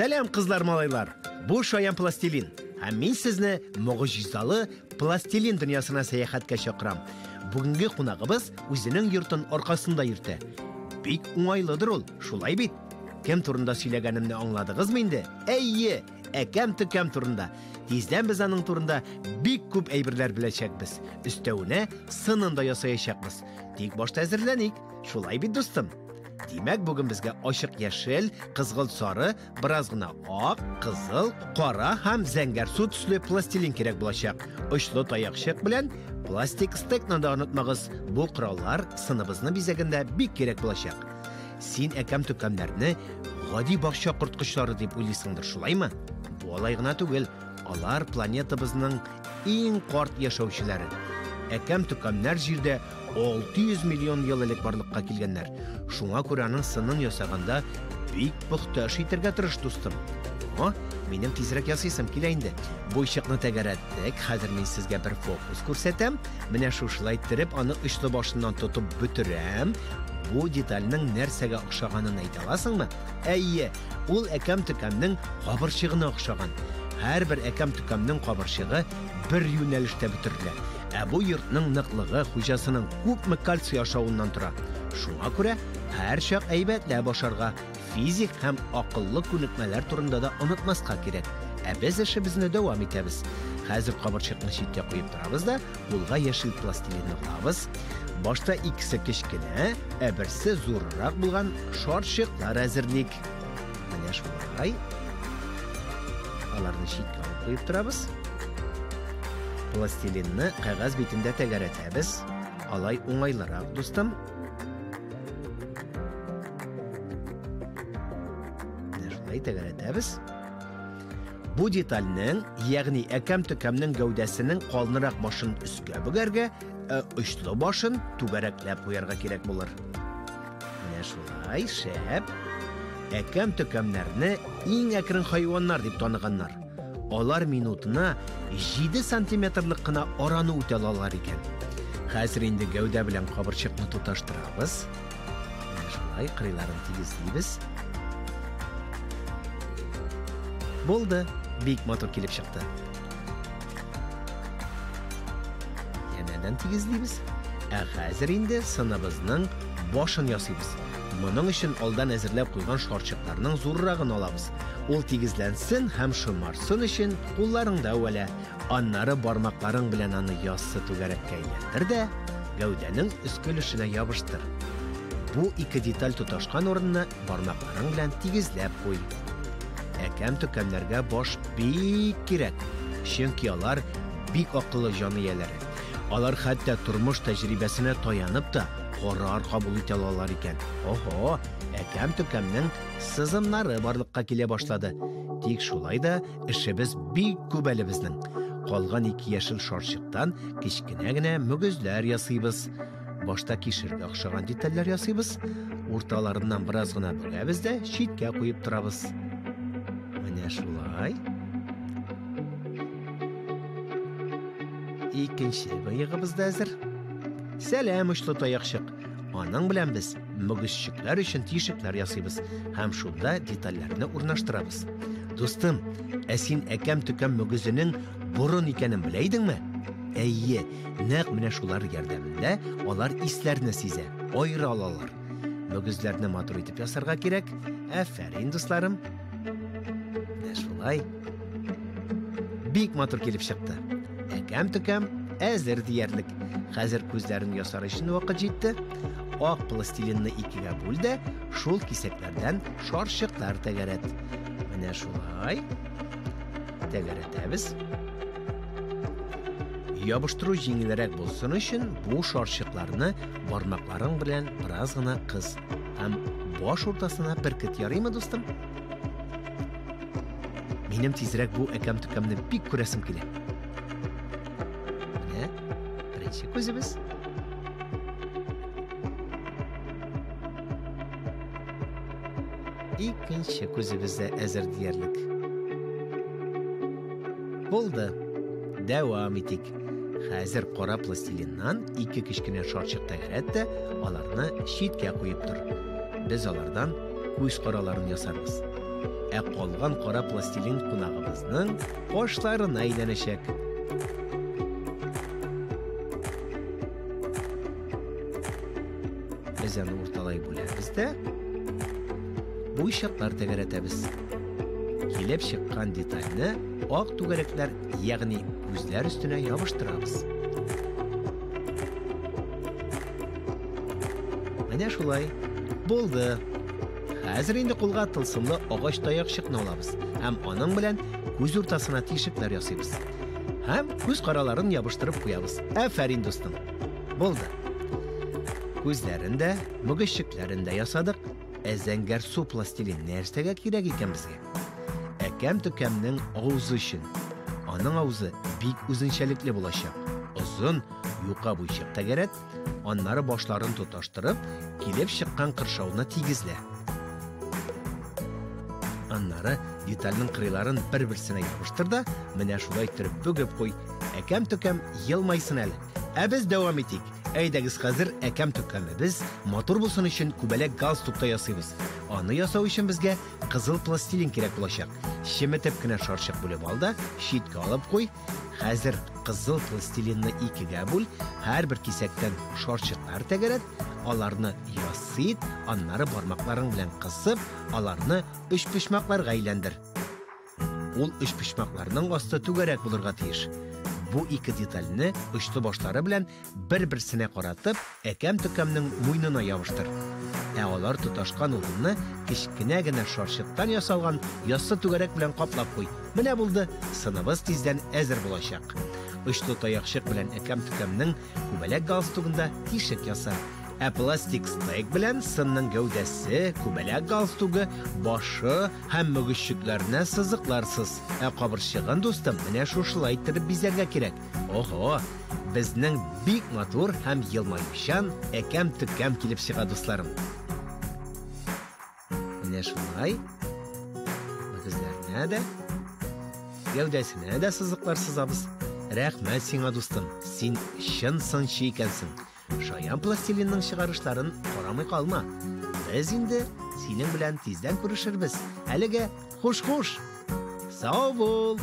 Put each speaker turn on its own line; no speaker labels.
Сәлем кызлар, малайлар. Бу Шаян пластилин. Һәм мин сезне мөгъҗизалы пластилин дөньясына сәяхәткә чакырам. Бүгенге кунагыбыз үзенең йортын аркасында йөртә. Бик уңайлыдыр ул, шулай бит. Кем турында сөйләгәнемне аңладыгызмы инде? Әйе, әкәм-төкәм турында. Тиздән без аның турында бик күп әйберләр беләчәкбез. Өстәвенә сынын да ясаячакбыз. Тик башта әзерләник. Шулай бит, дустым. Димәк, бүген безгә ачык яшел, кызгылт сары, бераз гына ак, кызыл, кара һәм зәңгәр су төсле пластилин кирәк булачак. Очлы таякчык белән пластик стекны да онытмагыз. Бу кораллар сыныбызны бизәгәндә бик кирәк булачак. Син әкәм-төкәмнәрне гади бакча корткычлары дип уйлыйсыңдыр, шулаймы? Бу алай гына түгел. Алар планетабызның иң карт яшәүчеләре. Әкәм-төкәмнәр җирдә 600 миллион ел элек барлыкка килгәннәр. Шуңа күрә аның сынын ясаганда бик пөхтә эш итәргә тырыш, дустым. Минем тизрәк ясыйсым килә инде. Бу ишекне тәгәрәттек. Хәзер мин сезгә бер фокус күрсәтәм. Менә шушылай иттереп аны очлы башыннан тотып бөтерәм. Бу детальның нәрсәгә охшаганын әйтә аласыңмы? Әйе, ул әкәм-төкәмнең кабырчыгына охшаган. Һәрбер әкәм-төкәмнең кабырчыгы бер юнәлештә бөтерелә. Бу йортның ныклыгы хуҗасының күпме кальций ашавыннан тора. Шуңа күрә һәр чак әйбәтләп ашарга, физик һәм акыллы күнекмәләр турында да онытмаска кирәк. Без эшебезне дәвам итәбез. Хәзер кабырчыкны читкә куеп торабыз да, улга яшел пластилинны кылабыз. Башта икесе кечкенә, берсе зуррак булган шарчыклар әзерлик. Менә шулай. Аларны читкә куеп торабыз. Пластилинны кагаз битендә тәгәрәтәбез. Алай уңайлырак, дустым. Шулай тәгәрәтәбез. Бу детальның, ягъни әкәм-төкәмнең гәүдәсенең калнырак башын өскә бөгәргә, очлы башын түгәрәкләп куярга кирәк булыр. Менә шулай, шәп. Әкәм-төкәмнәрне иң әкрен хайваннар дип таныганнар. Алар минутына 7 сантиметрлык кына араны үтә алалар икән. Хәзер инде гәүдә белән кабырчыкны туташтырабыз. Шулай кырыйларын тигезлибез. Булды. Бик матур килеп чыкты. Янәдән тигезлибез. Хәзер инде сыныбызның башын ясыйбыз. Моның өчен алдан әзерләп куйган шарчыкларның зуррагын алабыз. Ул тигезләнсен һәм шомарсын өчен кулларыңда әвәлә, аннары бармакларың белән аны яссы түгәрәккә әйләндер дә, гәүдәнең өскелешенә ябыштыр. Бу ике деталь тоташкан урынны бармакларың белән тигезләп куй. Әкәм-төкәмнәргә баш бик кирәк, чөнки алар бик акыллы җан ияләре. Алар хәтта тормыш тәҗрибәсенә таянып та карар кабул итә алалар икән. Әкәм-төкәмнең сызымнары барлыкка килә башлады. Тик шулай да эшебез бик күп әле безнең. Калган 2 яшел шарчыктан кичкенә генә мөгезләр ясыйбыз. Башта кишергә охшаган детальләр ясыйбыз. Урталарыннан бераз гына бөгәбез дә читкә куеп торабыз. Менә шулай. Икенче быегыбыз да әзер. Сәлам, очлы таякчык. Аның белән без мөгезчекләр өчен тишекләр ясыйбыз һәм шунда детальләрне урнаштырабыз. Дустым, син әкәм-төкәм мөгезенең бурын икәнен белә идеңме? Әйе, нәкъ менә шулар ярдәмендә алар исләрне сизә, айыра алалар. Мөгезләрне матур итеп ясарга кирәк. Афәрин, дусларым. Менә шулай. Бик матур килеп чыкты. Әкәм-төкәм әзер диярлек. Хәзер күзләрен ясар өчен вакыт җитте. Ак пластилинны икегә бүл дә, шул кисәкләрдән шарчыклар тәгәрәт. Менә шулай. Тәгәрәтәбез. Ябыштыру җиңелрәк булсын өчен бу шарчыкларны бармакларың белән бераз гына кыз һәм баш уртасына беркет, ярыймы, дустым? Минем тизрәк бу әкәм-төкәмне бик күрәсем килә. Менә беренче күзебез. Икенче күзебез дә әзер диярлек. Булды. Дәвам итик. Хәзер кара пластилиннан 2 кечкенә шарчык тәгәрәт тә, аларны читкә куеп тор. Без алардан күз караларын ясарбыз. Калган кара пластилин кунагыбызның башларына әйләнәчәк. Без аны урталай бүләбез дә буйчаклар тәгәрәтәбез. Килеп чыккан детальне ак түгәрәкләр, ягъни күзләр өстенә ябыштырабыз. Менә шулай. Булды. Хәзер инде кулга тылсымлы агач таякчыкны алабыз. Һәм аның белән күз уртасына тишекләр ясыйбыз. Һәм күз караларын ябыштырып куябыз. Афәрин дустым. Булды. Күзләрен дә, мөгезчекләрен дә ясадык. Зәңгәр су пластилин нәрсәгә кирәк икән безгә? Әкәм-төкәмнең авызы өчен. Аның авызы бик үзенчәлекле булачак. Озын, юка буйчак тәгәрәт, аннары башларын тоташтырып, килеп чыккан кыршауны тигезлә. Аннары детальның кырыйларын бер-берсенә ябыштыр да, менә шулай итеп бөгеп куй. Әкәм-төкәм елмайсын әле. Без дәвам итик. Әйдәгез хәзер әкәм-төкәмебез матур булсын өчен күбәләк галстукта ясыйбыз. Аны ясау өчен безгә кызыл пластилин кирәк булачак. Шеметеп кенә шарчык бүлеп ал да, шиткә алып куй. Хәзер кызыл пластилинны икегә бүл, һәрбер кисәктән шарчыклар тәгәрәт, аларны ясыйт, аннары бармакларың белән кысып, аларны өчпочмакларга әйләндер. Ул өчпочмакларның асты түгәрәк булырга тиеш. Бу ике детальне өчле башлары белән бер-берсенә каратып, әкәм-төкәмнең муйнына ябыштыр. Алар тоташкан урынны кичкенә генә шарчыктан ясалган яссы түгәрәк белән каплап куй. Менә булды. Сыныбыз тиздән әзер булачак. Өчле таякчык белән әкәм-төкәмнең күбәләк галстугында тишек яса. Пластик стейк белән сынның гәүдәсе, күбәләк галстугы, башы һәм мөгезчекләренә сызыкларсыз. Кабырчыгын дустым, менә шушылай итеп бизәргә кирәк. Ого, безнең бик матур һәм елмайучан әкәм-төкәм килеп чыга дусларым. Менә шулай. Мөгезләренә дә, гәүдәсенә дә сызыклар сызабыз. Рәхмәт сиңа дустым, син чын сынчы икәнсең. Шаян пластилинның чыгарышларын карамый калма. Без инде синең белән тиздән күрешербез. Әлегә хуш-хуш. Сау бул.